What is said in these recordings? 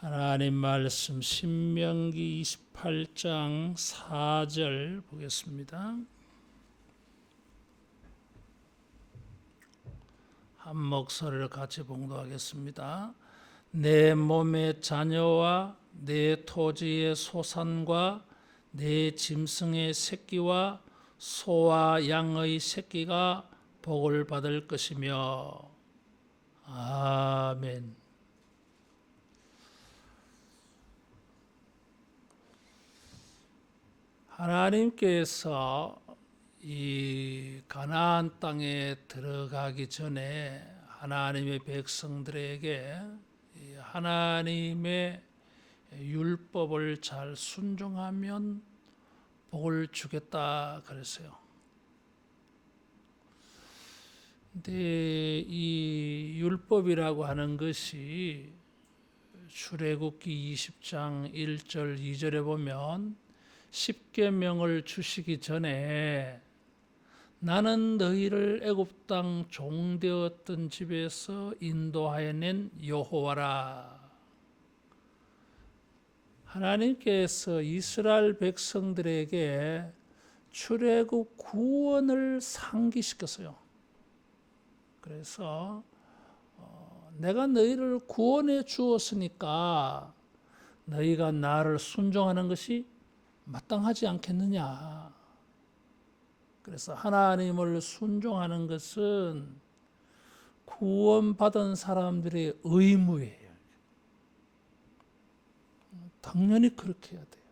하나님 말씀 신명기 28장 4절 보겠습니다. 한 목소리를 같이 봉독하겠습니다. 내 몸의 자녀와 내 토지의 소산과 내 짐승의 새끼와 소와 양의 새끼가 복을 받을 것이며 아멘. 하나님께서 이 가나안 땅에 들어가기 전에 하나님의 백성들에게 하나님의 율법을 잘 순종하면 복을 주겠다 그랬어요. 근데 이 율법이라고 하는 것이 출애굽기 20장 1절 2절에 보면 십계명을 주시기 전에 나는 너희를 애굽 땅 종되었던 집에서 인도하여 낸 여호와라. 하나님께서 이스라엘 백성들에게 출애굽 구원을 상기시켰어요. 그래서 내가 너희를 구원해 주었으니까 너희가 나를 순종하는 것이 마땅하지 않겠느냐. 그래서 하나님을 순종하는 것은 구원받은 사람들의 의무예요. 당연히 그렇게 해야 돼요.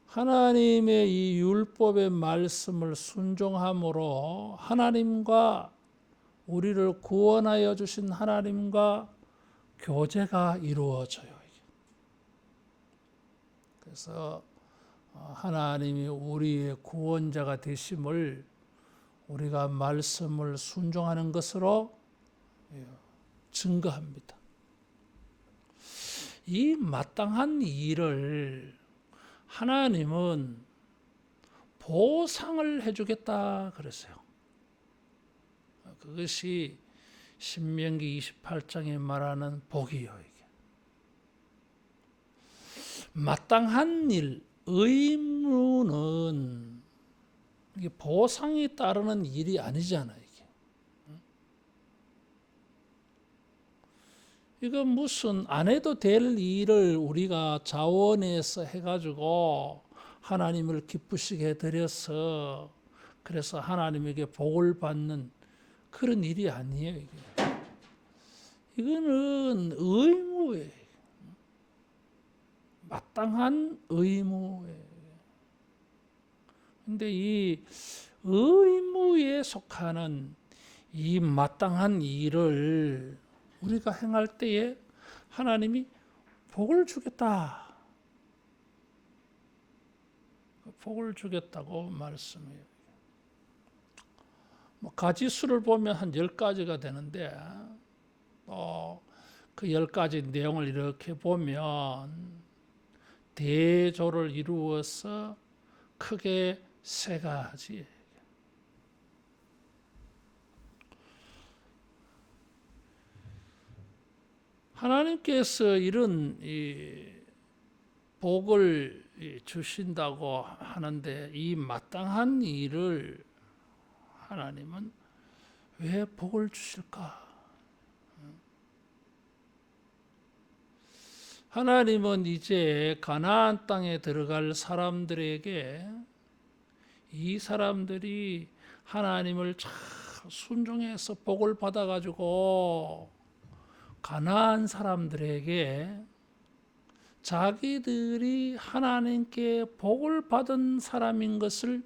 하나님의 이 율법의 말씀을 순종함으로 하나님과 우리를 구원하여 주신 하나님과 교제가 이루어져요. 그래서 하나님이 우리의 구원자가 되심을 우리가 말씀을 순종하는 것으로 증거합니다. 이 마땅한 일을 하나님은 보상을 해주겠다 그랬어요. 그것이 신명기 28장에 말하는 복이요. 마땅한 일, 의무는 이게 보상이 따르는 일이 아니잖아요. 이거 무슨 안 해도 될 일을 우리가 자원해서 해가지고 하나님을 기쁘시게 해드려서 그래서 하나님에게 복을 받는 그런 일이 아니에요. 이거는 의무예요. 마땅한 의무예요. 근데 이 의무에 속하는 이 마땅한 일을 우리가 행할 때에 하나님이 복을 주겠다. 복을 주겠다고 말씀해요. 가지수를 보면 한 10가지가 되는데 그 10가지 내용을 이렇게 보면 대조를 이루어서 크게 세 가지. 하나님께서 이런 복을 주신다고 하는데 이 마땅한 일을 하나님은 왜 복을 주실까? 하나님은 이제 가나안 땅에 들어갈 사람들에게 이 사람들이 하나님을 잘 순종해서 복을 받아가지고 가나안 사람들에게 자기들이 하나님께 복을 받은 사람인 것을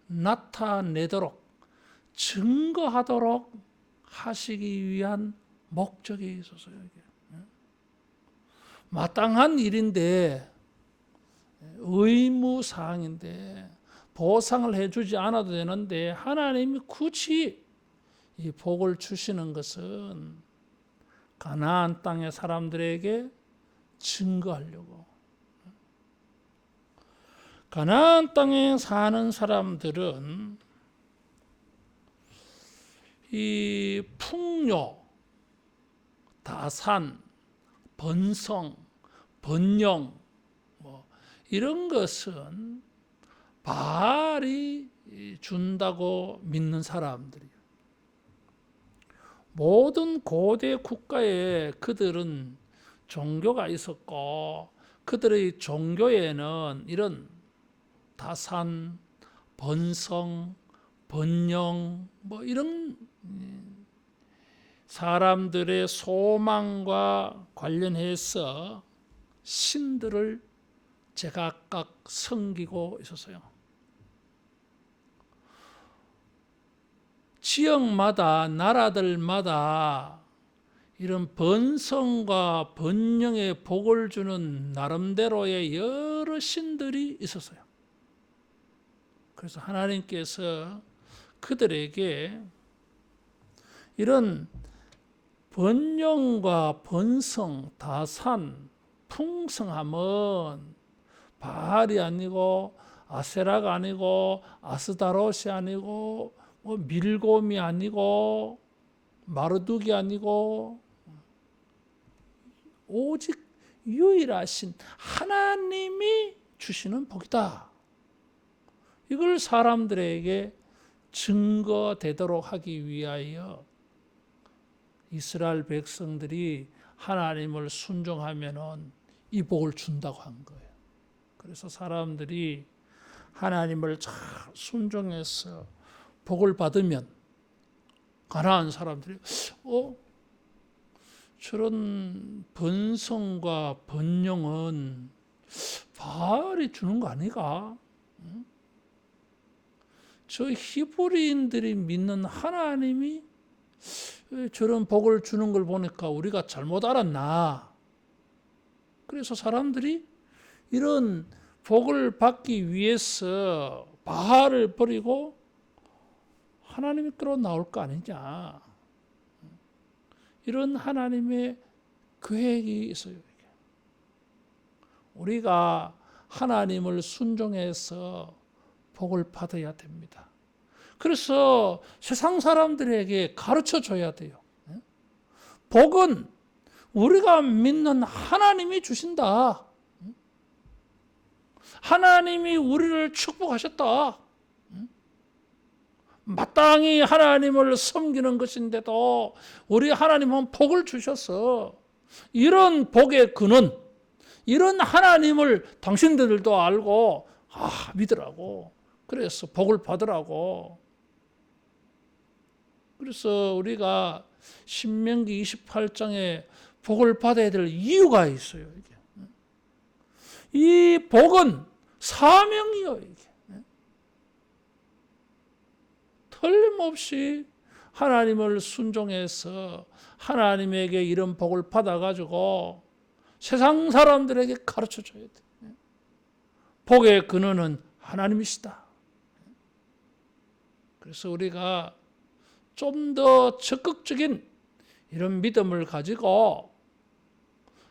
나타내도록 증거하도록 하시기 위한 목적이 있어서요. 마땅한 일인데 의무사항인데 보상을 해주지 않아도 되는데 하나님이 굳이 이 복을 주시는 것은 가나안 땅의 사람들에게 증거하려고. 가나안 땅에 사는 사람들은 이 풍요, 다산, 번성, 번영 뭐 이런 것은 바알이 준다고 믿는 사람들이에요. 모든 고대 국가에 그들은 종교가 있었고 그들의 종교에는 이런 다산, 번성, 번영 뭐 이런 사람들의 소망과 관련해서 신들을 제각각 섬기고 있었어요. 지역마다 나라들마다 이런 번성과 번영의 복을 주는 나름대로의 여러 신들이 있었어요. 그래서 하나님께서 그들에게 이런 번영과 번성, 다산, 풍성함은 바알이 아니고 아세라가 아니고 아스다롯이 아니고 뭐 밀곰이 아니고 마르둑이 아니고 오직 유일하신 하나님이 주시는 복이다. 이걸 사람들에게 증거되도록 하기 위하여 이스라엘 백성들이 하나님을 순종하면은 이 복을 준다고 한 거예요. 그래서 사람들이 하나님을 잘 순종해서 복을 받으면 가난한 사람들이 저런 번성과 번영은 바알이 주는 거 아니가? 저 히브리인들이 믿는 하나님이 저런 복을 주는 걸 보니까 우리가 잘못 알았나? 그래서 사람들이 이런 복을 받기 위해서 바알을 버리고 하나님이 끌어 나올 거 아니냐? 이런 하나님의 계획이 있어요. 우리가 하나님을 순종해서 복을 받아야 됩니다. 그래서 세상 사람들에게 가르쳐 줘야 돼요. 복은 우리가 믿는 하나님이 주신다. 하나님이 우리를 축복하셨다. 마땅히 하나님을 섬기는 것인데도 우리 하나님은 복을 주셨어. 이런 복의 근원, 이런 하나님을 당신들도 알고 믿으라고. 그래서 복을 받으라고. 그래서 우리가 신명기 28장에 복을 받아야 될 이유가 있어요. 이 복은 사명이요. 이게. 틀림없이 하나님을 순종해서 하나님에게 이런 복을 받아가지고 세상 사람들에게 가르쳐줘야 돼. 복의 근원은 하나님이시다. 그래서 우리가 좀 더 적극적인 이런 믿음을 가지고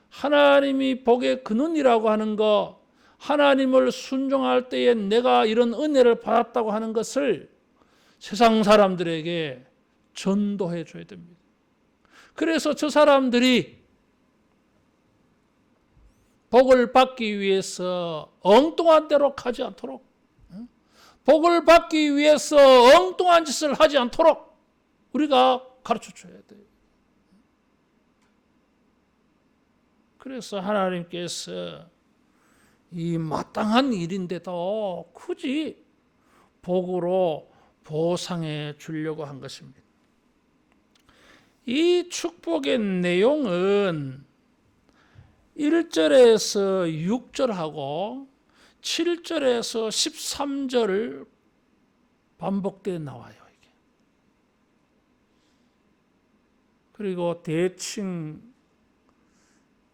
하나님이 복의 근원이라고 하는 거, 하나님을 순종할 때에 내가 이런 은혜를 받았다고 하는 것을 세상 사람들에게 전도해 줘야 됩니다. 그래서 저 사람들이 복을 받기 위해서 엉뚱한 대로 가지 않도록, 복을 받기 위해서 엉뚱한 짓을 하지 않도록 우리가 가르쳐 줘야 돼요. 그래서 하나님께서 이 마땅한 일인데도 굳이 복으로 보상해 주려고 한 것입니다. 이 축복의 내용은 1절에서 6절하고 7절에서 13절 반복되어 나와요. 이게. 그리고 대칭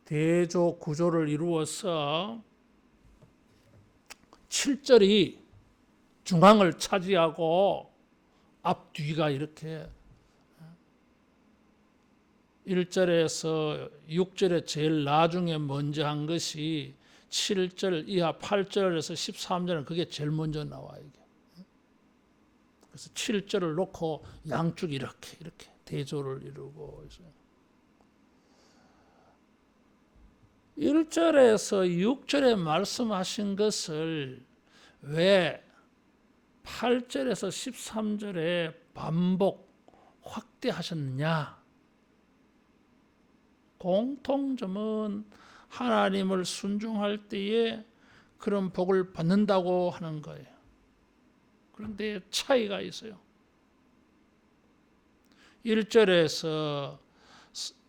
대조 구조를 이루어서 7절이 중앙을 차지하고 앞뒤가 이렇게 1절에서 6절에 제일 나중에 먼저 한 것이 7절 이하 8절에서 13절은 그게 제일 먼저 나와요. 이게. 그래서 7절을 놓고 양쪽 이렇게 대조를 이루고 있어요. 1절에서 6절에 말씀하신 것을 왜 8절에서 13절에 반복 확대하셨느냐? 공통점은 하나님을 순종할 때에 그런 복을 받는다고 하는 거예요. 그런데 차이가 있어요. 1절에서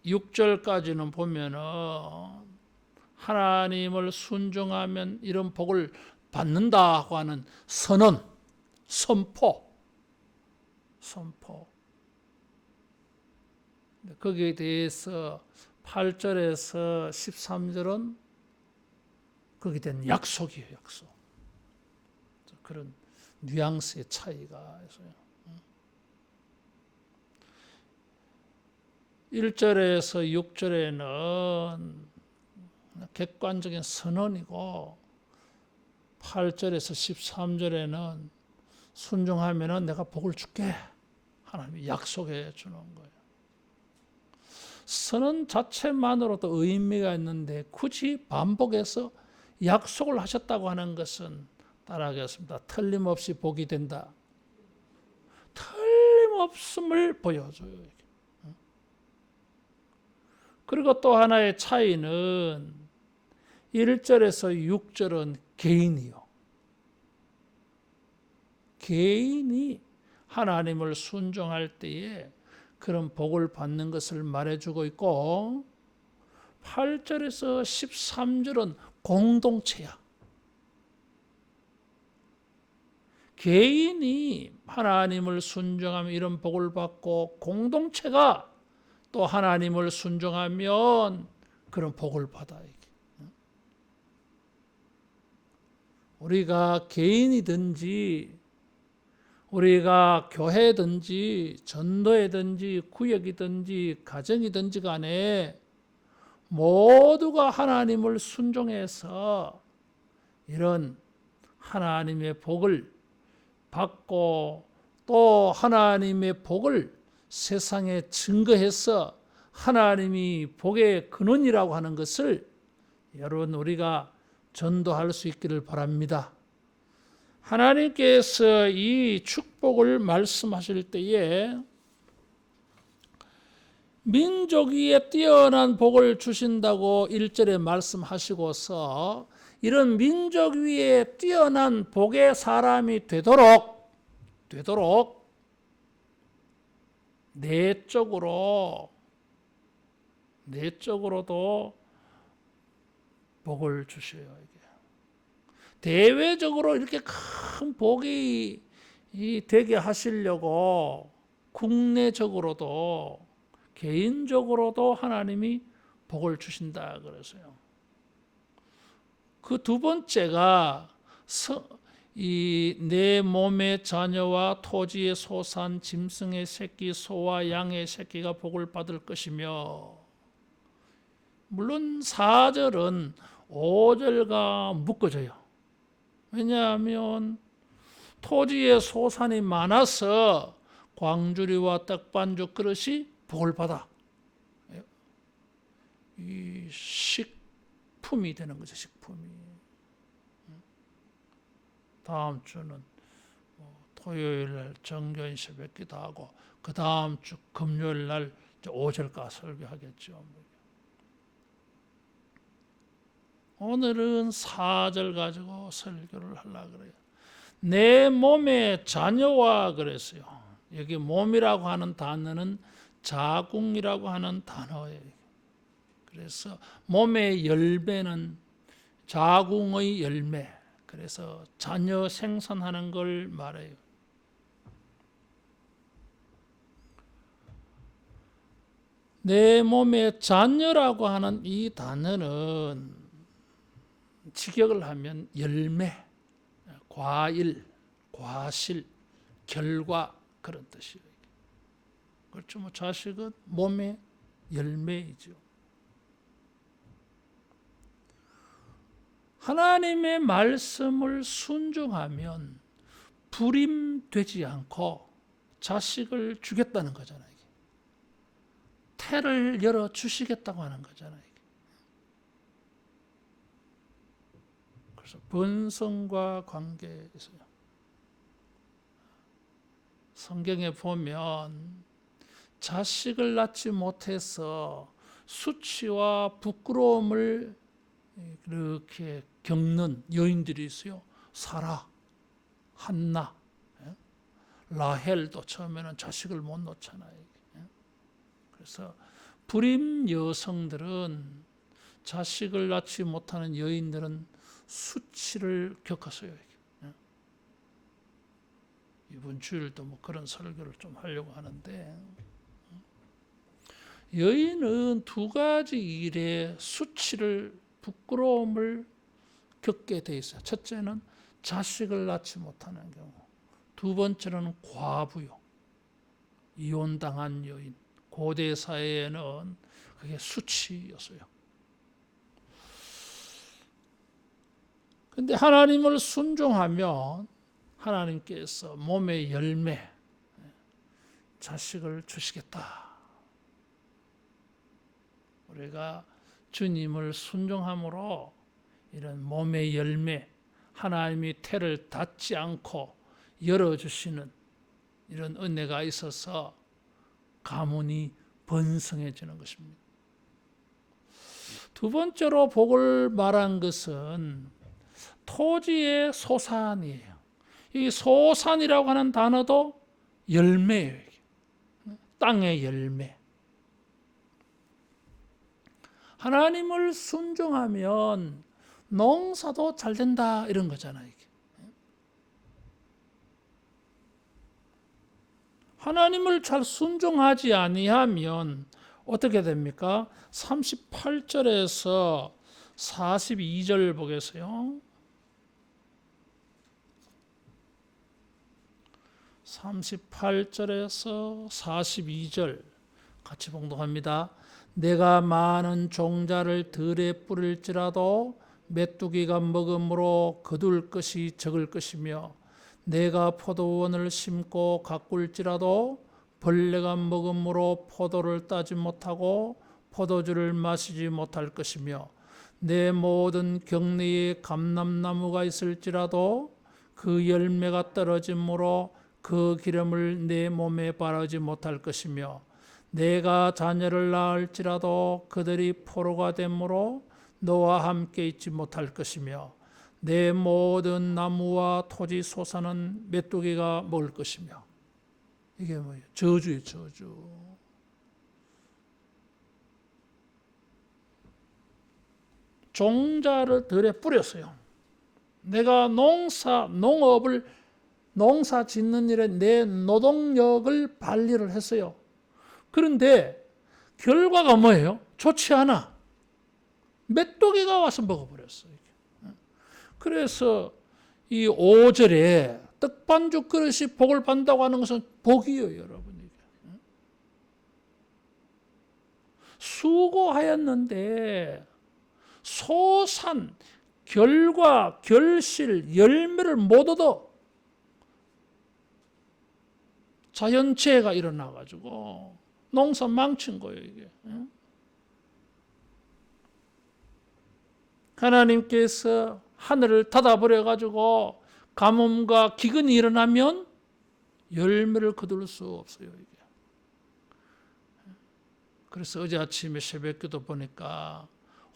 6절까지는 보면은 하나님을 순종하면 이런 복을 받는다고 하는 선언, 선포. 거기에 대해서 8절에서 13절은 거기에 대한 약속이에요, 약속. 그런 뉘앙스의 차이가 있어요. 1절에서 6절에는 객관적인 선언이고 8절에서 13절에는 순종하면 내가 복을 줄게 하나님이 약속해 주는 거예요. 선언 자체만으로도 의미가 있는데 굳이 반복해서 약속을 하셨다고 하는 것은 따라하겠습니다. 틀림없이 복이 된다. 틀림없음을 보여줘요. 그리고 또 하나의 차이는 1절에서 6절은 개인이요. 개인이 하나님을 순종할 때에 그런 복을 받는 것을 말해주고 있고 8절에서 13절은 공동체야. 개인이 하나님을 순종하면 이런 복을 받고 공동체가 또 하나님을 순종하면 그런 복을 받아요. 우리가 개인이든지 우리가 교회든지 전도회든지 구역이든지 가정이든지 간에 모두가 하나님을 순종해서 이런 하나님의 복을 받고 또 하나님의 복을 세상에 증거해서 하나님이 복의 근원이라고 하는 것을 여러분 우리가 전도할 수 있기를 바랍니다. 하나님께서 이 축복을 말씀하실 때에 민족 위에 뛰어난 복을 주신다고 1절에 말씀하시고서 이런 민족 위에 뛰어난 복의 사람이 되도록 내적으로도 복을 주셔요. 대외적으로 이렇게 큰 복이 되게 하시려고 국내적으로도 개인적으로도 하나님이 복을 주신다 그래서요. 그 두 번째가 이 내 몸의 자녀와 토지의 소산, 짐승의 새끼, 소와 양의 새끼가 복을 받을 것이며, 물론 4절은 5절과 묶어져요. 왜냐하면 토지의 소산이 많아서 광주리와 떡반죽 그릇이 복을 받아. 이 식품이 되는 거죠, 식품이. 다음 주는 토요일 날 정교인 새벽기도 하고 그 다음 주 금요일 날 5절까 설교하겠죠. 오늘은 4절 가지고 설교를 하려고 그래요. 내 몸의 자녀와 그랬어요. 여기 몸이라고 하는 단어는 자궁이라고 하는 단어예요. 그래서 몸의 열매는 자궁의 열매. 그래서 자녀 생산하는 걸 말해요. 내 몸의 자녀라고 하는 이 단어는 직역을 하면 열매, 과일, 과실, 결과 그런 뜻이에요. 그렇죠. 뭐 자식은 몸의 열매이죠. 하나님의 말씀을 순종하면 불임되지 않고 자식을 주겠다는 거잖아요. 이게. 태를 열어 주시겠다고 하는 거잖아요. 이게. 그래서 번성과 관계에 있어요. 성경에 보면 자식을 낳지 못해서 수치와 부끄러움을 이렇게 겪는 여인들이 있어요. 사라, 한나, 라헬도 처음에는 자식을 못 놓잖아요. 그래서 불임 여성들은, 자식을 낳지 못하는 여인들은 수치를 겪었어요. 이번 주일도 뭐 그런 설교를 좀 하려고 하는데, 여인은 두 가지 일에 수치를, 부끄러움을 겪게 돼 있어요. 첫째는 자식을 낳지 못하는 경우, 두 번째는 과부요, 이혼당한 여인. 고대 사회에는 그게 수치였어요. 근데 하나님을 순종하면 하나님께서 몸의 열매, 자식을 주시겠다. 우리가 주님을 순종함으로 이런 몸의 열매, 하나님이 태를 닫지 않고 열어주시는 이런 은혜가 있어서 가문이 번성해지는 것입니다. 두 번째로 복을 말한 것은 토지의 소산이에요. 이 소산이라고 하는 단어도 열매예요. 땅의 열매. 하나님을 순종하면 농사도 잘 된다, 이런 거잖아요. 이게. 하나님을 잘 순종하지 아니하면 어떻게 됩니까? 38절에서 42절 보겠어요. 38절에서 42절 같이 봉독합니다. 내가 많은 종자를 들에 뿌릴지라도 메뚜기가 먹음으로 거둘 것이 적을 것이며, 내가 포도원을 심고 가꿀지라도 벌레가 먹음으로 포도를 따지 못하고 포도주를 마시지 못할 것이며, 내 모든 경내에 감람나무가 있을지라도 그 열매가 떨어짐으로 그 기름을 내 몸에 바르지 못할 것이며, 내가 자녀를 낳을지라도 그들이 포로가 되므로 너와 함께 있지 못할 것이며, 내 모든 나무와 토지 소산은 메뚜기가 먹을 것이며. 이게 뭐예요? 저주예요, 저주. 종자를 들에 뿌렸어요. 내가 농업을, 농사 짓는 일에 내 노동력을 발휘를 했어요. 그런데 결과가 뭐예요? 좋지 않아. 메뚜기가 와서 먹어버렸어요. 그래서 이 5절에 떡반죽 그릇이 복을 받는다고 하는 것은 복이에요, 여러분. 수고하였는데 소산, 결과, 결실, 열매를 못 얻어. 자연재해가 일어나가지고 농사 망친 거예요, 이게. 하나님께서 하늘을 닫아버려가지고 가뭄과 기근이 일어나면 열매를 거둘 수 없어요, 이게. 그래서 어제 아침에 새벽기도 보니까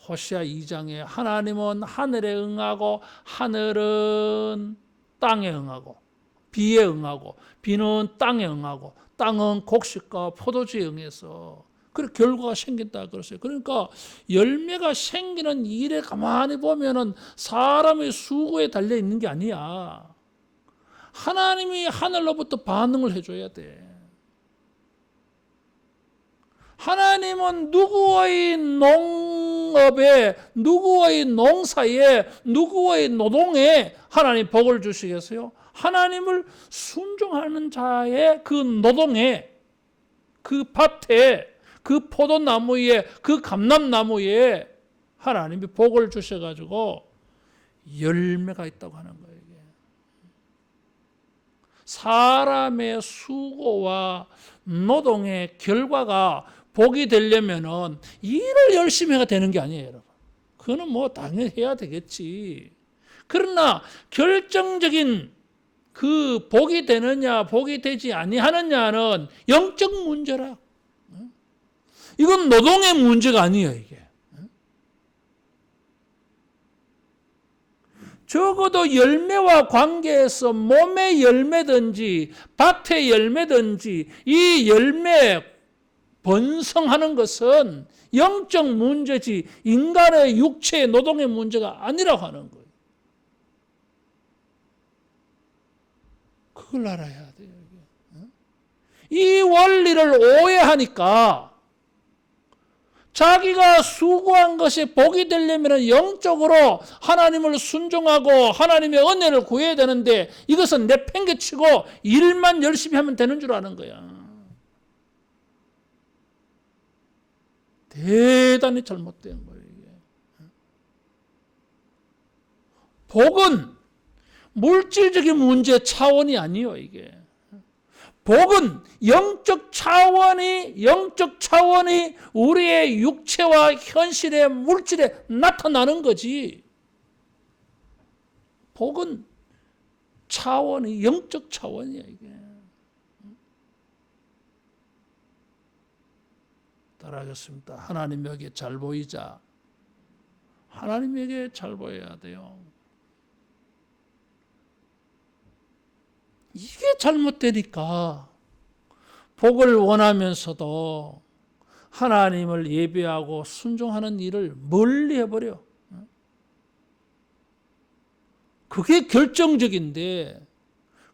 호시아 2장에 하나님은 하늘에 응하고 하늘은 땅에 응하고, 비에 응하고, 비는 땅에 응하고, 땅은 곡식과 포도주에 응해서 그 결과가 생긴다 그랬어요. 그러니까 열매가 생기는 일에 가만히 보면은 사람의 수고에 달려 있는 게 아니야. 하나님이 하늘로부터 반응을 해줘야 돼. 하나님은 누구의 농업에, 누구의 농사에, 누구의 노동에 하나님 복을 주시겠어요? 하나님을 순종하는 자의 그 노동에, 그 밭에, 그 포도나무에, 그 감람나무에 하나님이 복을 주셔가지고 열매가 있다고 하는 거예요. 이게. 사람의 수고와 노동의 결과가 복이 되려면은 일을 열심히 해야 되는 게 아니에요, 여러분. 그거는 뭐 당연히 해야 되겠지. 그러나 결정적인 그 복이 되느냐 복이 되지 아니하느냐는 영적 문제라. 이건 노동의 문제가 아니에요. 이게 적어도 열매와 관계에서 몸의 열매든지 밭의 열매든지 이 열매 번성하는 것은 영적 문제지 인간의 육체의 노동의 문제가 아니라고 하는 거예요. 그걸 알아야 돼요. 이 원리를 오해하니까 자기가 수고한 것이 복이 되려면 영적으로 하나님을 순종하고 하나님의 은혜를 구해야 되는데 이것은 내팽개치고 일만 열심히 하면 되는 줄 아는 거야. 대단히 잘못된 거예요. 이게. 복은 물질적인 문제 차원이 아니에요. 이게. 복은 영적 차원이 우리의 육체와 현실의 물질에 나타나는 거지. 복은 차원이 영적 차원이야 이게. 따라하겠습니다. 하나님에게 잘 보이자. 하나님에게 잘 보여야 돼요. 이게 잘못되니까 복을 원하면서도 하나님을 예배하고 순종하는 일을 멀리 해버려. 그게 결정적인데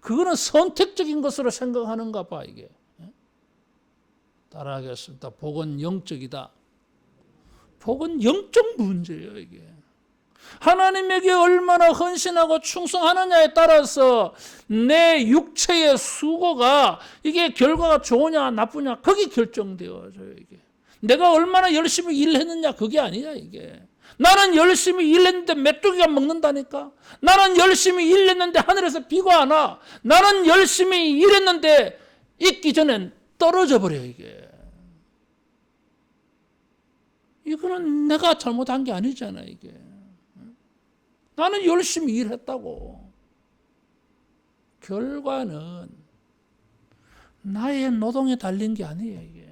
그거는 선택적인 것으로 생각하는가 봐 이게. 따라하겠습니다. 복은 영적이다. 복은 영적 문제예요 이게. 하나님에게 얼마나 헌신하고 충성하느냐에 따라서 내 육체의 수고가 이게 결과가 좋으냐 나쁘냐 그게 결정되어져요 이게. 내가 얼마나 열심히 일했느냐 그게 아니야 이게. 나는 열심히 일했는데 메뚜기가 먹는다니까. 나는 열심히 일했는데 하늘에서 비가 안 와. 나는 열심히 일했는데 있기 전엔 떨어져 버려 이게. 이거는 내가 잘못한 게 아니잖아 이게. 나는 열심히 일했다고. 결과는 나의 노동에 달린 게 아니에요 이게.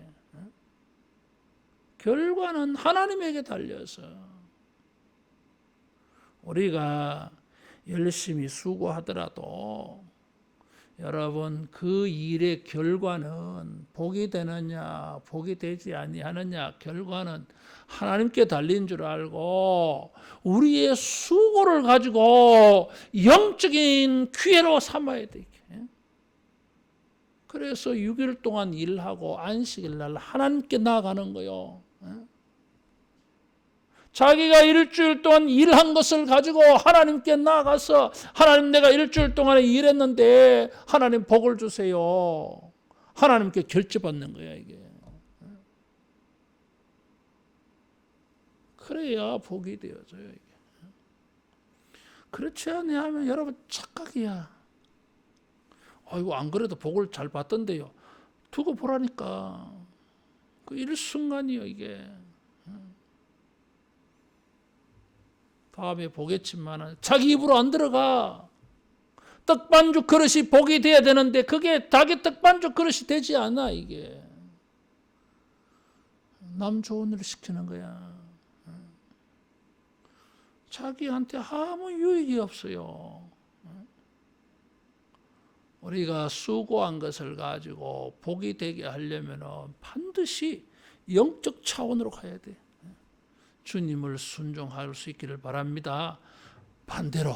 결과는 하나님에게 달려서 우리가 열심히 수고하더라도 여러분 그 일의 결과는 복이 되느냐 복이 되지 아니하느냐 결과는 하나님께 달린 줄 알고 우리의 수고를 가지고 영적인 기회로 삼아야 돼. 그래서 6일 동안 일하고 안식일 날 하나님께 나아가는 거요. 자기가 일주일 동안 일한 것을 가지고 하나님께 나아가서 하나님 내가 일주일 동안에 일했는데 하나님 복을 주세요. 하나님께 결제받는 거야 이게. 그래야 복이 되어져요 이게. 그렇지 않으면 여러분 착각이야. 아이고 안 그래도 복을 잘 받던데요. 두고 보라니까. 그 일순간이요 이게. 다음에 보겠지만 자기 입으로 안 들어가. 떡반죽 그릇이 복이 돼야 되는데 그게 자기 떡반죽 그릇이 되지 않아 이게. 남 좋은 일을 시키는 거야. 자기한테 아무 유익이 없어요. 우리가 수고한 것을 가지고 복이 되게 하려면 반드시 영적 차원으로 가야 돼. 주님을 순종할 수 있기를 바랍니다. 반대로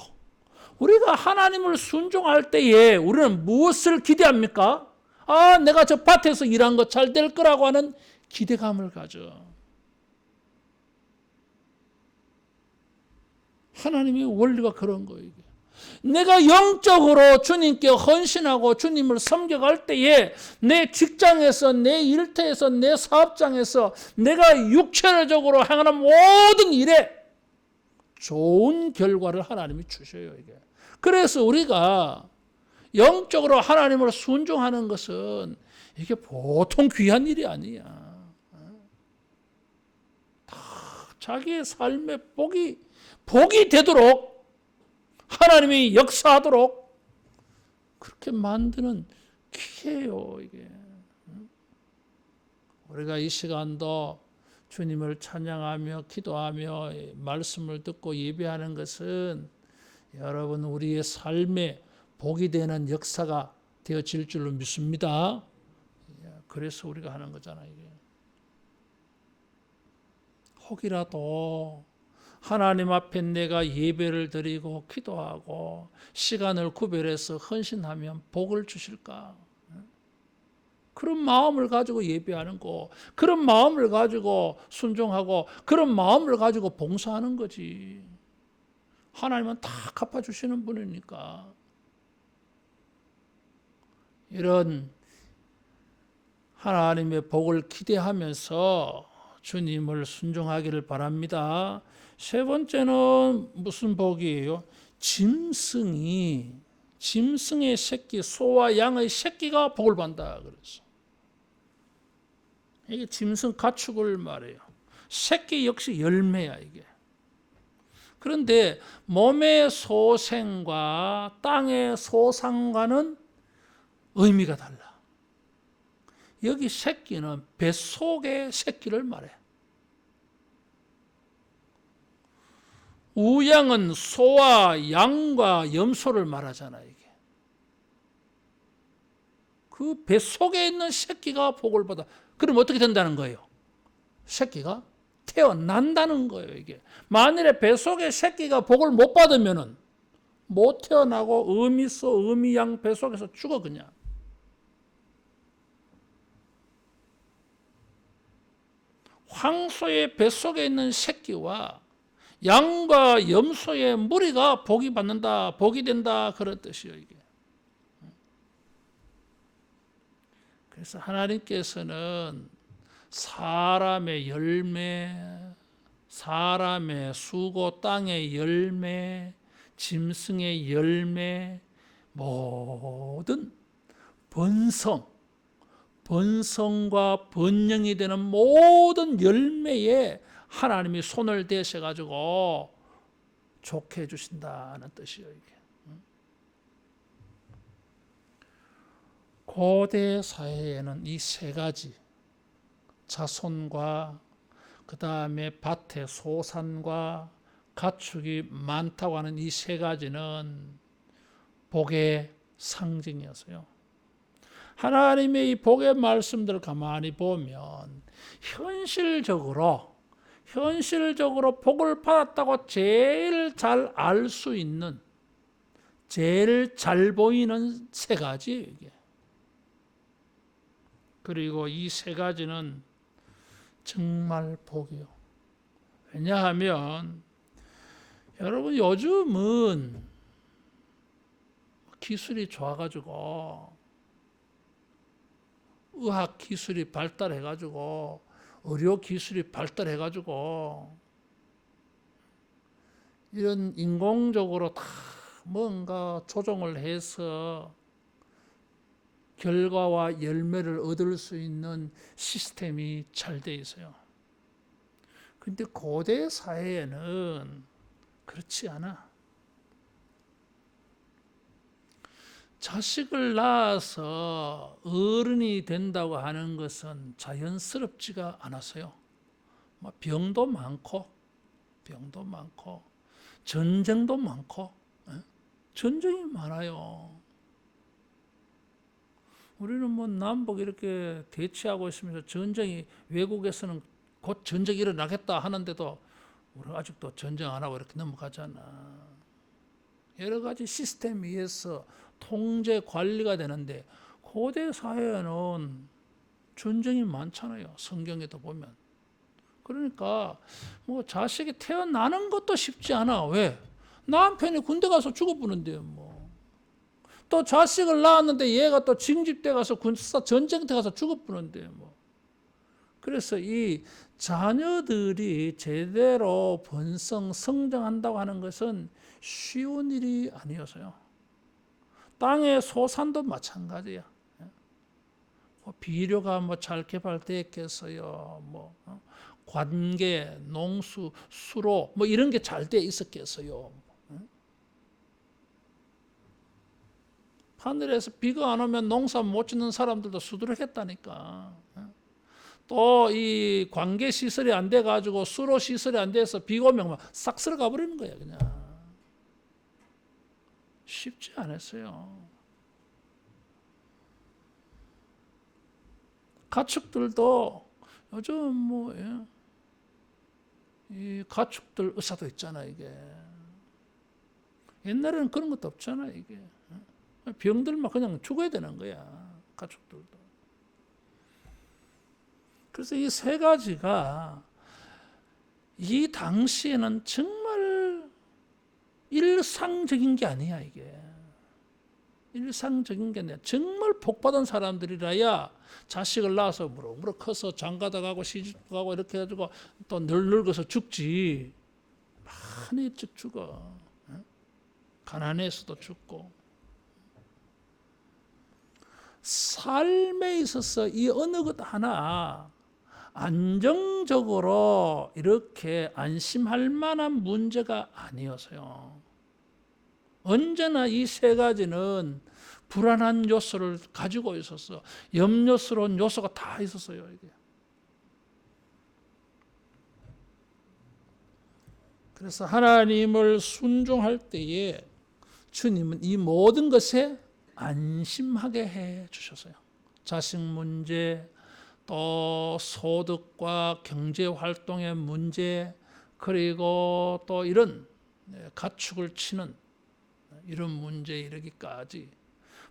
우리가 하나님을 순종할 때에 우리는 무엇을 기대합니까? 아, 내가 저 밭에서 일한 거 잘 될 거라고 하는 기대감을 가져. 하나님의 원리가 그런 거예요. 내가 영적으로 주님께 헌신하고 주님을 섬겨갈 때에 내 직장에서 내 일터에서 내 사업장에서 내가 육체적으로 행하는 모든 일에 좋은 결과를 하나님이 주셔요. 이게. 그래서 우리가 영적으로 하나님을 순종하는 것은 이게 보통 귀한 일이 아니야. 다 자기의 삶의 복이 되도록 하나님이 역사하도록 그렇게 만드는 기회예요, 이게. 우리가 이 시간도 주님을 찬양하며 기도하며 말씀을 듣고 예배하는 것은 여러분 우리의 삶에 복이 되는 역사가 되어질 줄로 믿습니다. 그래서 우리가 하는 거잖아요, 이게. 혹이라도 하나님 앞에 내가 예배를 드리고 기도하고 시간을 구별해서 헌신하면 복을 주실까? 그런 마음을 가지고 예배하는 거, 그런 마음을 가지고 순종하고 그런 마음을 가지고 봉사하는 거지. 하나님은 다 갚아주시는 분이니까. 이런 하나님의 복을 기대하면서 주님을 순종하기를 바랍니다. 세 번째는 무슨 복이에요? 짐승의 새끼, 소와 양의 새끼가 복을 받는다 그랬어. 이게 짐승 가축을 말해요. 새끼 역시 열매야, 이게. 그런데 몸의 소생과 땅의 소상과는 의미가 달라. 여기 새끼는 뱃속의 새끼를 말해. 우양은 소와 양과 염소를 말하잖아, 이게. 그 뱃속에 있는 새끼가 복을 받아. 그럼 어떻게 된다는 거예요? 새끼가 태어난다는 거예요, 이게. 만일에 뱃속에 새끼가 복을 못 받으면은 못 태어나고 어미소, 어미양 뱃속에서 죽어, 그냥. 황소의 뱃속에 있는 새끼와 양과 염소의 무리가 복이 받는다, 복이 된다, 그런 뜻이에요, 이게. 그래서 하나님께서는 사람의 열매, 사람의 수고, 땅의 열매, 짐승의 열매, 모든 번성과 번영이 되는 모든 열매에 하나님이 손을 대셔가지고 좋게 해주신다는 뜻이에요, 이게. 고대 사회에는 이 세 가지, 자손과 그 다음에 밭의 소산과 가축이 많다고 하는 이 세 가지는 복의 상징이었어요. 하나님의 이 복의 말씀들을 가만히 보면 현실적으로 복을 받았다고 제일 잘 알 수 있는, 제일 잘 보이는 세 가지예요, 이게. 그리고 이 세 가지는 정말 복이요. 왜냐하면 여러분 요즘은 기술이 좋아가지고 의학 기술이 발달해가지고 의료 기술이 발달해가지고 이런 인공적으로 다 뭔가 조정을 해서 결과와 열매를 얻을 수 있는 시스템이 잘 돼 있어요. 근데 고대 사회에는 그렇지 않아. 자식을 낳아서 어른이 된다고 하는 것은 자연스럽지가 않았어요. 병도 많고 전쟁도 많고, 전쟁이 많아요. 우리는 남북 이렇게 대치하고 있으면서 전쟁이, 외국에서는 곧 전쟁이 일어나겠다 하는데도 우리가 아직도 전쟁 안 하고 이렇게 넘어가잖아. 여러 가지 시스템에 의해서 통제 관리가 되는데 고대 사회에는 전쟁이 많잖아요. 성경에도 보면. 그러니까 자식이 태어나는 것도 쉽지 않아. 왜? 남편이 군대 가서 죽어보는데요. 또 자식을 낳았는데 얘가 또 징집대 가서 군사 전쟁터 가서 죽어보는데 그래서 이 자녀들이 제대로 성장한다고 하는 것은 쉬운 일이 아니어서요. 땅의 소산도 마찬가지야. 비료가 잘 개발되었겠어요. 관계, 농수, 수로 이런 게 잘 돼 있었겠어요. 하늘에서 비가 안 오면 농사 못 짓는 사람들도 수두룩했다니까. 또 이 관계 시설이 안 돼 가지고 수로 시설이 안 돼서 비가 오면 막 싹 쓸어가 버리는 거야, 그냥. 쉽지 않았어요. 가축들도 요즘 뭐 이 가축들 의사도 있잖아, 이게. 옛날에는 그런 것도 없잖아, 이게. 병들면 그냥 죽어야 되는 거야, 가축들도. 그래서 이 세 가지가 이 당시에는 정말 일상적인 게 아니야, 이게. 일상적인 게 아니야. 정말 복받은 사람들이라야 자식을 낳아서 무럭무럭 커서 장가다 가고 시집도 가고 이렇게 해가지고 또 늙어서 죽지. 많이 일찍 죽어. 가난해서도 죽고. 삶에 있어서 이 어느 것 하나 안정적으로 이렇게 안심할 만한 문제가 아니어서요. 언제나 이 세 가지는 불안한 요소를 가지고 있었어. 염려스러운 요소가 다 있었어요, 이게. 그래서 하나님을 순종할 때에 주님은 이 모든 것에 안심하게 해 주셨어요. 자식 문제, 또 소득과 경제 활동의 문제, 그리고 또 이런 가축을 치는 이런 문제에 이르기까지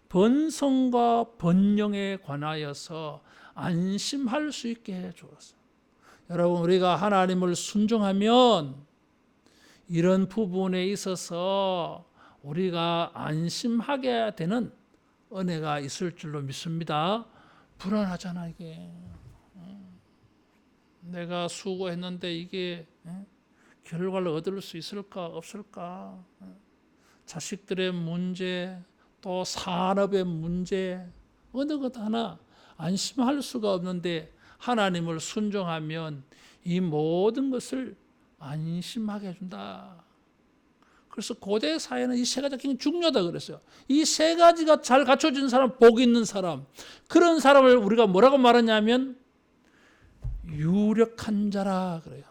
번성과 번영에 관하여서 안심할 수 있게 해 주었어요. 여러분, 우리가 하나님을 순종하면 이런 부분에 있어서 우리가 안심하게 되는 은혜가 있을 줄로 믿습니다. 불안하잖아, 이게. 내가 수고했는데 이게 결과를 얻을 수 있을까 없을까. 자식들의 문제, 또 산업의 문제, 어느 것 하나 안심할 수가 없는데 하나님을 순종하면 이 모든 것을 안심하게 해준다. 그래서 고대 사회는 이 세 가지가 굉장히 중요하다 그랬어요. 이 세 가지가 잘 갖춰진 사람, 복 있는 사람, 그런 사람을 우리가 뭐라고 말하냐면 유력한 자라 그래요.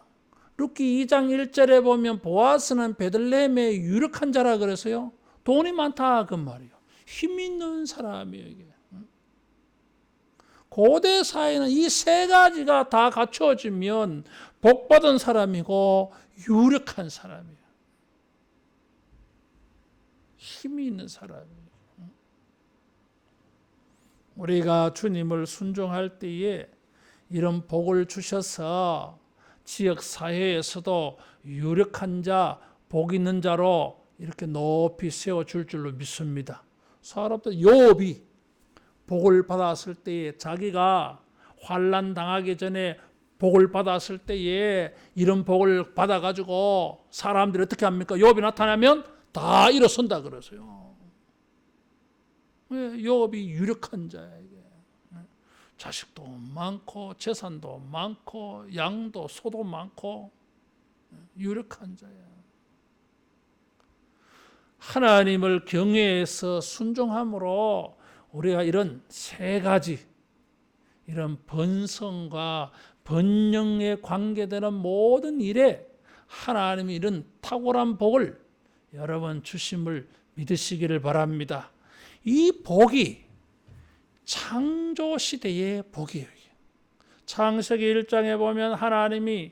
룻기 2장 1절에 보면 보아스는 베들레헴의 유력한 자라 그래서요. 돈이 많다 그 말이에요. 힘 있는 사람이에요, 이게. 고대 사회는 이 세 가지가 다 갖춰지면 복받은 사람이고 유력한 사람이에요. 힘이 있는 사람이에요. 우리가 주님을 순종할 때에 이런 복을 주셔서 지역 사회에서도 유력한 자, 복 있는 자로 이렇게 높이 세워줄 줄로 믿습니다. 사람들 욥이 복을 받았을 때에 자기가 환난 당하기 전에 복을 받았을 때에 이런 복을 받아가지고 사람들이 어떻게 합니까? 욥이 나타나면 다 일어선다 그러세요. 왜? 욥이 유력한 자야, 이게. 자식도 많고 재산도 많고 양도 소도 많고 유력한 자야. 하나님을 경외해서 순종함으로 우리가 이런 세 가지, 이런 번성과 번영에 관계되는 모든 일에 하나님이 이런 탁월한 복을 여러분 주심을 믿으시기를 바랍니다. 이 복이 창조 시대의 복이에요. 창세기 1장에 보면 하나님이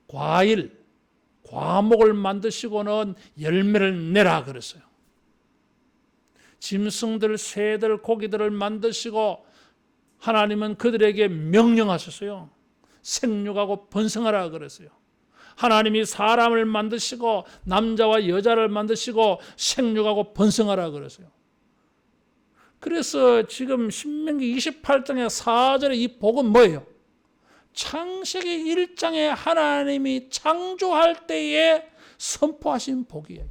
과일, 과목을 만드시고는 열매를 내라 그랬어요. 짐승들, 새들, 고기들을 만드시고 하나님은 그들에게 명령하셨어요. 생육하고 번성하라 그랬어요. 하나님이 사람을 만드시고 남자와 여자를 만드시고 생육하고 번성하라 그랬어요. 그래서 지금 신명기 28장의 4절의 이 복은 뭐예요? 창세기 1장에 하나님이 창조할 때에 선포하신 복이에요.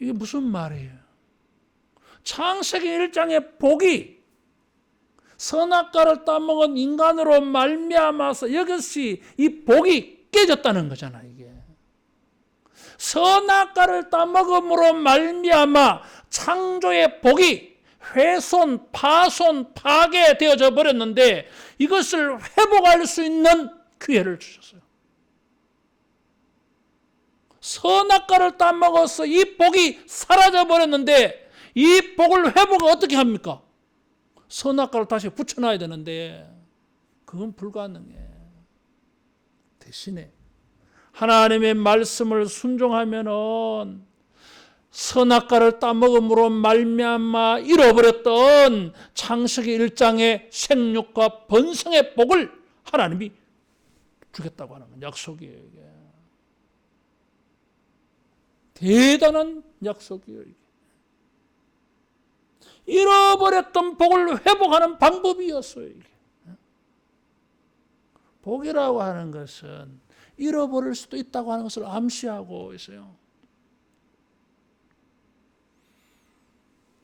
이게 무슨 말이에요? 창세기 1장의 복이 선악과를 따먹은 인간으로 말미암아서 이것이 이 복이 깨졌다는 거잖아, 이게. 선악과를 따먹음으로 말미암아 창조의 복이 훼손, 파손, 파괴되어져 버렸는데 이것을 회복할 수 있는 기회를 주셨어요. 선악과를 따먹어서 이 복이 사라져 버렸는데 이 복을 회복을 어떻게 합니까? 선악과를 다시 붙여놔야 되는데 그건 불가능해. 대신에 하나님의 말씀을 순종하면은 선악과를 따먹음으로 말미암아 잃어버렸던 창세기 1장의 생육과 번성의 복을 하나님이 주겠다고 하는 건 약속이에요. 이게. 대단한 약속이에요. 이게. 잃어버렸던 복을 회복하는 방법이었어요. 이게. 복이라고 하는 것은 잃어버릴 수도 있다고 하는 것을 암시하고 있어요.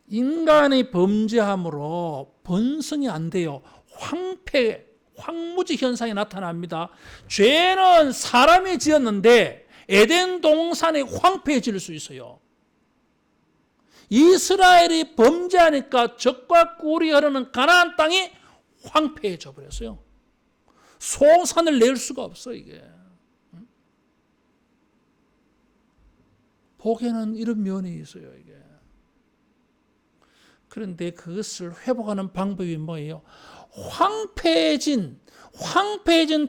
인간이 범죄함으로 번성이 안 돼요. 황무지 현상이 나타납니다. 죄는 사람이 지었는데 에덴 동산이 황폐해질 수 있어요. 이스라엘이 범죄하니까 적과 꿀이 흐르는 가나안 땅이 황폐해져 버렸어요. 소산을 낼 수가 없어 이게. 복에는 이런 면이 있어요 이게. 그런데 그것을 회복하는 방법이 뭐예요? 황폐해진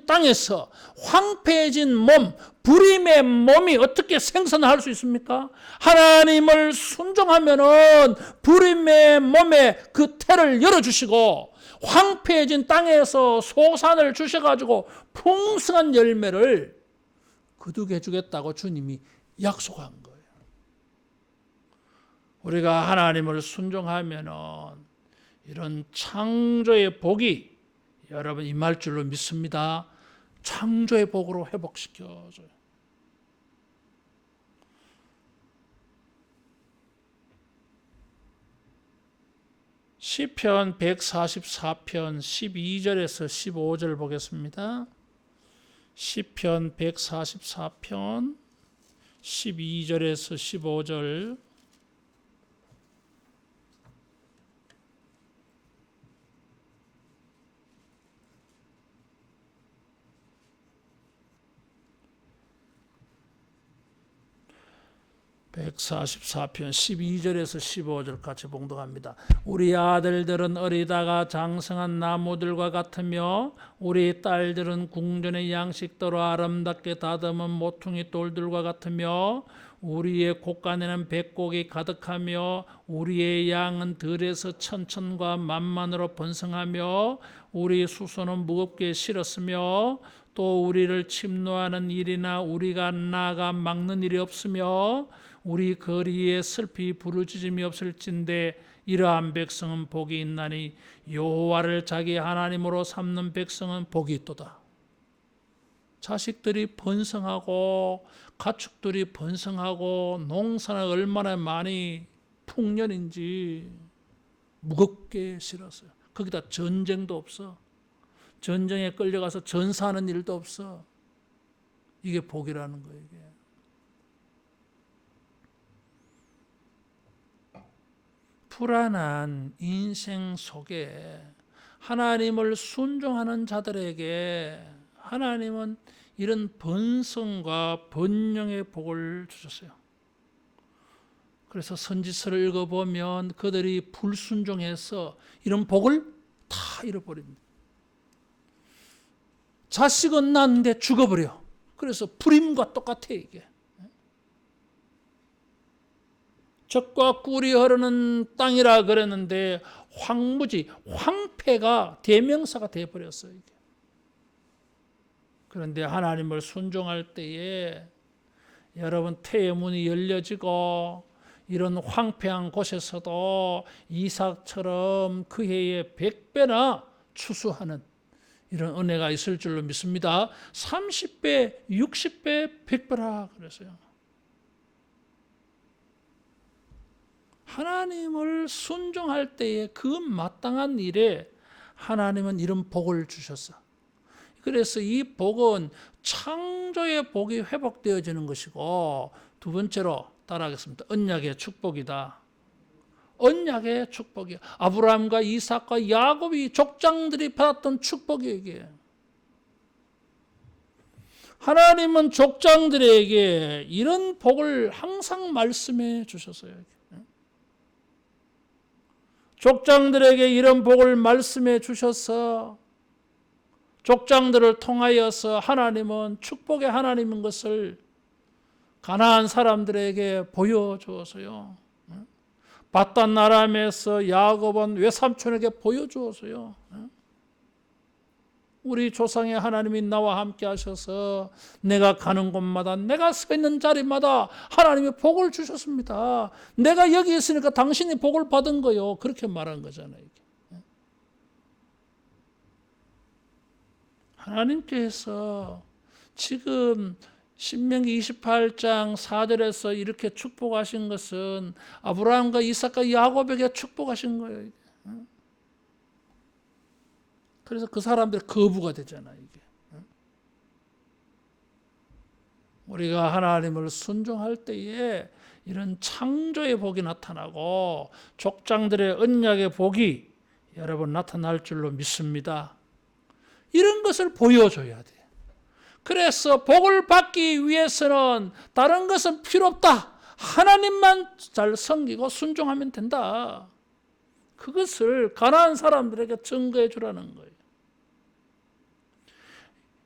땅에서 황폐해진 몸, 불임의 몸이 어떻게 생산할 수 있습니까? 하나님을 순종하면은 불임의 몸에 그 태를 열어주시고 황폐해진 땅에서 소산을 주셔가지고 풍성한 열매를 거두게 해주겠다고 주님이 약속한 거예요. 우리가 하나님을 순종하면은 이런 창조의 복이 여러분 임할 줄로 믿습니다. 창조의 복으로 회복시켜줘요. 시편 144편 12절에서 15절 보겠습니다. 시편 144편 12절에서 15절. (144편) 12절에서 15절 같이 봉독합니다. 우리 아들들은 어리다가 장성한 나무들과 같으며 우리 딸들은 궁전의 양식대로 아름답게 다듬은 모퉁이 돌들과 같으며 우리의 곳간에는 백곡이 가득하며 우리의 양은 들에서 천천과 만만으로 번성하며 우리 수소는 무겁게 실었으며 또 우리를 침노하는 일이나 우리가 나가 막는 일이 없으며 우리 거리에 슬피 부르짖음이 없을진데 이러한 백성은 복이 있나니 여호와를 자기 하나님으로 삼는 백성은 복이 있도다. 자식들이 번성하고 가축들이 번성하고 농사는 얼마나 많이 풍년인지 무겁게 실었어요. 거기다 전쟁도 없어. 전쟁에 끌려가서 전사하는 일도 없어. 이게 복이라는 거예요. 이게. 불안한 인생 속에 하나님을 순종하는 자들에게 하나님은 이런 번성과 번영의 복을 주셨어요. 그래서 선지서를 읽어보면 그들이 불순종해서 이런 복을 다 잃어버립니다. 자식은 낳는데 죽어버려. 그래서 불임과 똑같아 이게. 적과 꿀이 흐르는 땅이라 그랬는데 황무지, 황폐가 대명사가 되어버렸어요. 이게. 그런데 하나님을 순종할 때에 여러분 태의 문이 열려지고 이런 황폐한 곳에서도 이삭처럼 그 해에 100배나 추수하는 이런 은혜가 있을 줄로 믿습니다. 30배, 60배, 100배라 그랬어요. 하나님을 순종할 때에 그 마땅한 일에 하나님은 이런 복을 주셨어. 그래서 이 복은 창조의 복이 회복되어지는 것이고 두 번째로 따라하겠습니다. 언약의 축복이다. 언약의 축복이야. 아브라함과 이삭과 야곱이 족장들이 받았던 축복이 이게. 하나님은 족장들에게 이런 복을 항상 말씀해 주셨어요. 족장들에게 이런 복을 말씀해 주셔서 족장들을 통하여서 하나님은 축복의 하나님인 것을 가나안 사람들에게 보여주었어요. 바단 아람에서 야곱은 외삼촌에게 보여주었어요. 우리 조상의 하나님이 나와 함께 하셔서 내가 가는 곳마다 내가 서 있는 자리마다 하나님이 복을 주셨습니다. 내가 여기 있으니까 당신이 복을 받은 거요. 그렇게 말한 거잖아요. 하나님께서 지금 신명기 28장 4절에서 이렇게 축복하신 것은 아브라함과 이삭과 야곱에게 축복하신 거예요. 그래서 그 사람들이 거부가 되잖아요. 이게. 우리가 하나님을 순종할 때에 이런 창조의 복이 나타나고 족장들의 언약의 복이 여러분 나타날 줄로 믿습니다. 이런 것을 보여줘야 돼요. 그래서 복을 받기 위해서는 다른 것은 필요 없다. 하나님만 잘 섬기고 순종하면 된다. 그것을 가나안 사람들에게 증거해 주라는 거예요.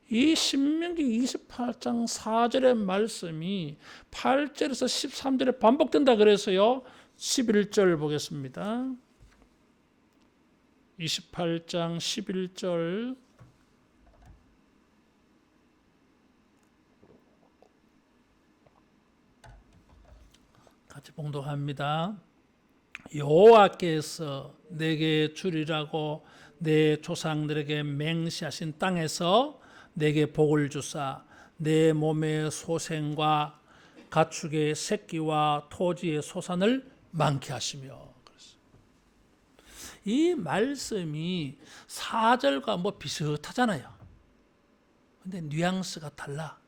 이 신명기 28장 4절의 말씀이 8절에서 13절에 반복된다 그래서요. 11절 보겠습니다. 28장 11절 같이 봉독합니다. 여호와께서 내게 주리라고 내 조상들에게 맹세하신 땅에서 내게 복을 주사 내 몸의 소생과 가축의 새끼와 토지의 소산을 많게 하시며. 이 말씀이 4절과 뭐 비슷하잖아요. 근데 뉘앙스가 달라.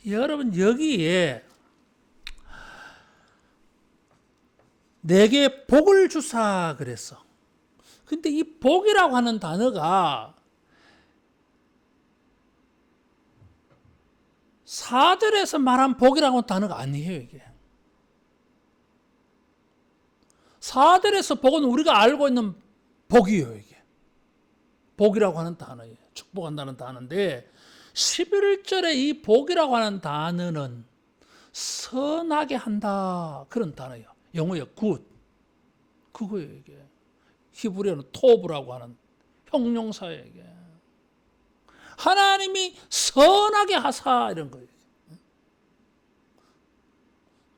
여러분 여기에 내게 복을 주사 그랬어. 근데 이 복이라고 하는 단어가 4절에서 말한 복이라고 하는 단어가 아니에요. 이게 4절에서 복은 우리가 알고 있는 복이에요. 이게 복이라고 하는 단어예요. 축복한다는 단어인데 11절에 이 복이라고 하는 단어는 선하게 한다 그런 단어예요. 영어에 good 그거예요. 이게 히브리어는 토브라고 하는 형용사예요. 이게 하나님이 선하게 하사 이런 거예요.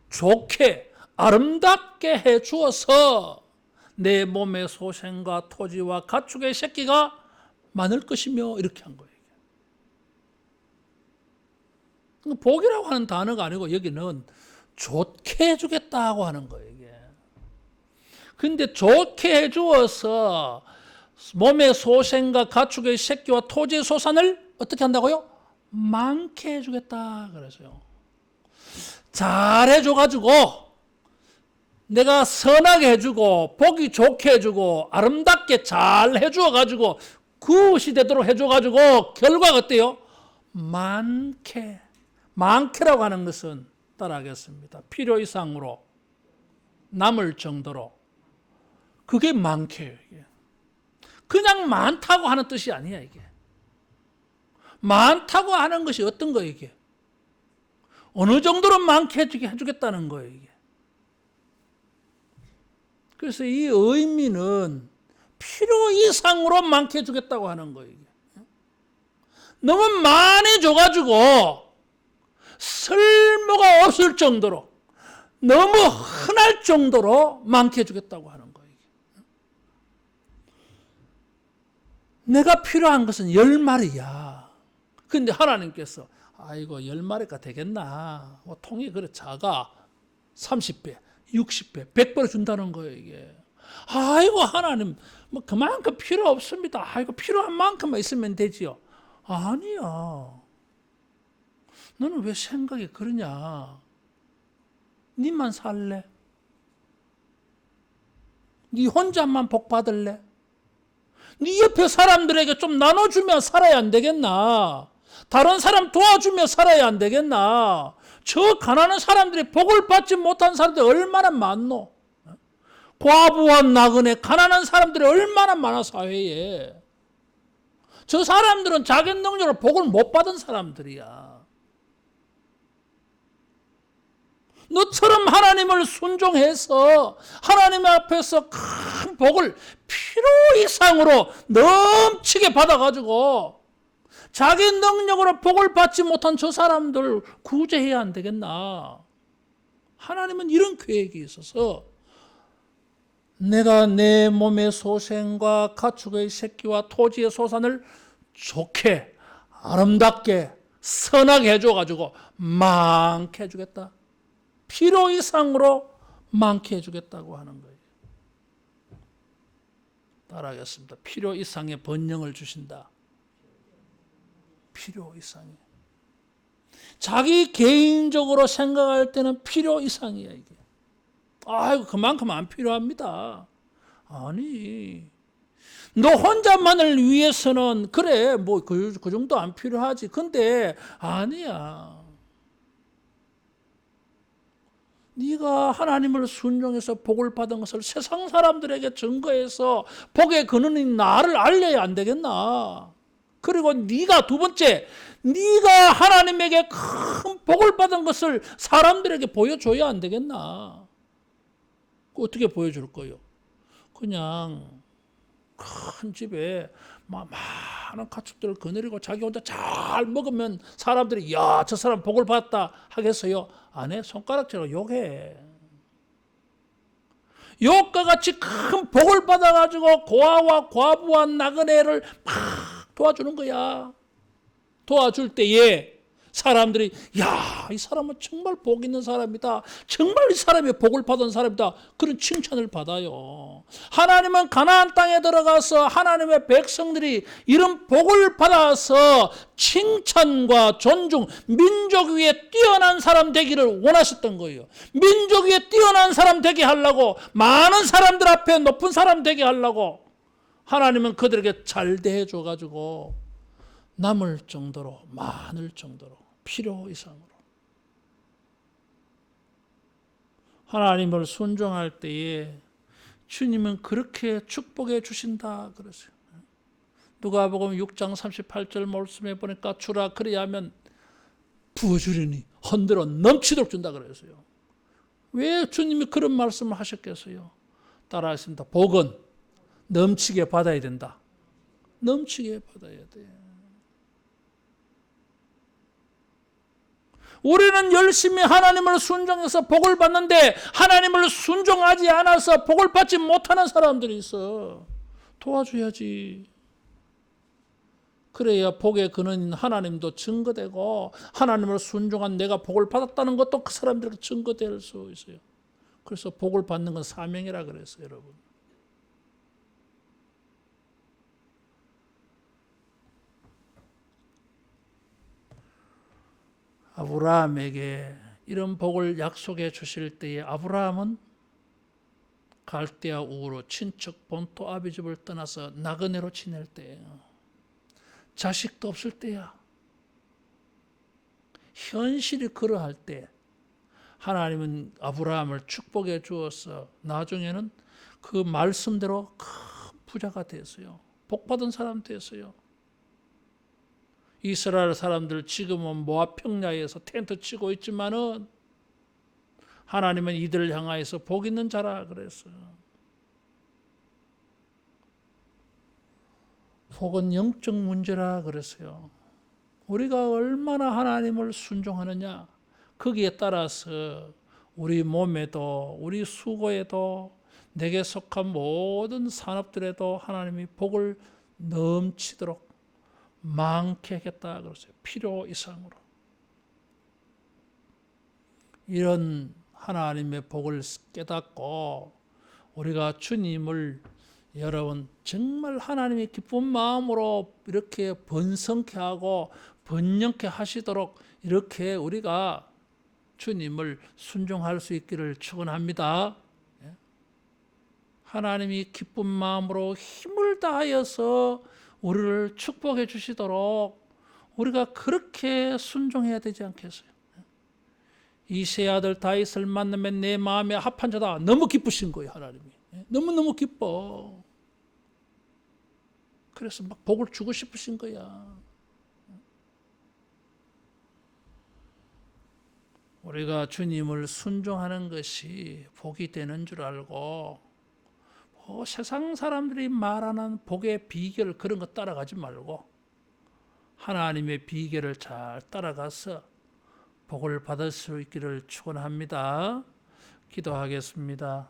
좋게 아름답게 해 주어서 내 몸의 소생과 토지와 가축의 새끼가 많을 것이며 이렇게 한 거예요. 복이라고 하는 단어가 아니고 여기는 좋게 해주겠다고 하는 거예요. 이게. 근데 좋게 해주어서 몸의 소생과 가축의 새끼와 토지의 소산을 어떻게 한다고요? 많게 해주겠다 그래서요. 잘 해줘가지고 내가 선하게 해주고 복이 좋게 해주고 아름답게 잘 해주어가지고 그 시대대로 해줘가지고 결과가 어때요? 많게. 많게라고 하는 것은 따라하겠습니다. 필요 이상으로 남을 정도로 그게 많게요. 이게. 그냥 많다고 하는 뜻이 아니야 이게. 많다고 하는 것이 어떤 거예요 이게? 어느 정도로 많게 해주겠다는 거예요 이게. 그래서 이 의미는 필요 이상으로 많게 해주겠다고 하는 거예요 이게. 너무 많이 줘가지고 쓸모가 없을 정도로 너무 흔할 정도로 많게 해주겠다고 하는 거예요. 내가 필요한 것은 10마리야. 근데 하나님께서 아이고 10마리가 되겠나. 뭐 통이 그래 작아. 30배, 60배, 100배로 준다는 거예요 이게. 아이고 하나님 뭐 그만큼 필요 없습니다. 아이고 필요한 만큼만 있으면 되지요. 아니야. 너는 왜 생각이 그러냐? 니만 살래? 니 혼자만 복 받을래? 니 옆에 사람들에게 좀 나눠주며 살아야 안 되겠나? 다른 사람 도와주며 살아야 안 되겠나? 저 가난한 사람들이 복을 받지 못한 사람들이 얼마나 많노? 과부와 나그네 가난한 사람들이 얼마나 많아 사회에. 저 사람들은 자기 능력으로 복을 못 받은 사람들이야. 너처럼 하나님을 순종해서 하나님 앞에서 큰 복을 필요 이상으로 넘치게 받아가지고 자기 능력으로 복을 받지 못한 저 사람들 구제해야 안 되겠나? 하나님은 이런 계획이 있어서 내가 내 몸의 소생과 가축의 새끼와 토지의 소산을 좋게 아름답게 선하게 해줘가지고 많게 해주겠다. 필요 이상으로 많게 해주겠다고 하는 거예요. 따라하겠습니다. 필요 이상의 번영을 주신다. 필요 이상이. 자기 개인적으로 생각할 때는 필요 이상이야 이게. 아이고 그만큼 안 필요합니다. 아니 너 혼자만을 위해서는 그래 뭐 그 정도 안 필요하지. 근데 아니야. 네가 하나님을 순종해서 복을 받은 것을 세상 사람들에게 증거해서 복의 근원인 나를 알려야 안 되겠나? 그리고 네가 두 번째, 네가 하나님에게 큰 복을 받은 것을 사람들에게 보여줘야 안 되겠나? 어떻게 보여줄 거요? 그냥 큰 집에 많은 가축들을 거느리고 자기 혼자 잘 먹으면 사람들이 야, 저 사람 복을 받았다 하겠어요? 안 해? 손가락질로 욕해. 욕과 같이 큰 복을 받아가지고 고아와 과부와 나그네를 막 도와주는 거야. 도와줄 때에 사람들이 야, 이 사람은 정말 복 있는 사람이다. 정말 이 사람이 복을 받은 사람이다. 그런 칭찬을 받아요. 하나님은 가나안 땅에 들어가서 하나님의 백성들이 이런 복을 받아서 칭찬과 존중, 민족 위에 뛰어난 사람 되기를 원하셨던 거예요. 민족 위에 뛰어난 사람 되게 하려고, 많은 사람들 앞에 높은 사람 되게 하려고 하나님은 그들에게 잘 대해줘가지고 남을 정도로, 많을 정도로, 필요 이상으로 하나님을 순종할 때에 주님은 그렇게 축복해 주신다 그러세요. 누가복음 6장 38절 말씀에 보니까 주라 그리하면 부어주리니 흔들어 넘치도록 준다 그랬어요. 왜 주님이 그런 말씀을 하셨겠어요? 따라하십니다. 복은 넘치게 받아야 된다. 넘치게 받아야 돼. 우리는 열심히 하나님을 순종해서 복을 받는데 하나님을 순종하지 않아서 복을 받지 못하는 사람들이 있어. 도와줘야지. 그래야 복의 근원인 하나님도 증거되고 하나님을 순종한 내가 복을 받았다는 것도 그 사람들에게 증거될 수 있어요. 그래서 복을 받는 건 사명이라 그랬어요, 여러분. 아브라함에게 이런 복을 약속해 주실 때에 아브라함은 갈대아 우르 친척 본토 아비 집을 떠나서 나그네로 지낼 때예요. 자식도 없을 때야. 현실이 그러할 때 하나님은 아브라함을 축복해 주어서 나중에는 그 말씀대로 큰 부자가 됐어요. 복받은 사람 됐어요. 이스라엘 사람들 지금은 모압 평야에서 텐트 치고 있지만은 하나님은 이들을 향하여서 복 있는 자라 그랬어요. 복은 영적 문제라 그랬어요. 우리가 얼마나 하나님을 순종하느냐 거기에 따라서 우리 몸에도 우리 수고에도 내게 속한 모든 산업들에도 하나님이 복을 넘치도록 많게 하겠다 그랬어요. 필요 이상으로. 이런 하나님의 복을 깨닫고 우리가 주님을 여러분 정말 하나님의 기쁜 마음으로 이렇게 번성케 하고 번영케 하시도록 이렇게 우리가 주님을 순종할 수 있기를 축원합니다. 하나님이 기쁜 마음으로 힘을 다하여서 우리를 축복해 주시도록 우리가 그렇게 순종해야 되지 않겠어요? 이 세 아들 다윗을 만나면 내 마음에 합한 자다. 너무 기쁘신 거예요, 하나님이. 너무너무 기뻐. 그래서 막 복을 주고 싶으신 거야. 우리가 주님을 순종하는 것이 복이 되는 줄 알고 세상 사람들이 말하는 복의 비결 그런 거 따라가지 말고 하나님의 비결을 잘 따라가서 복을 받을 수 있기를 축원합니다. 기도하겠습니다.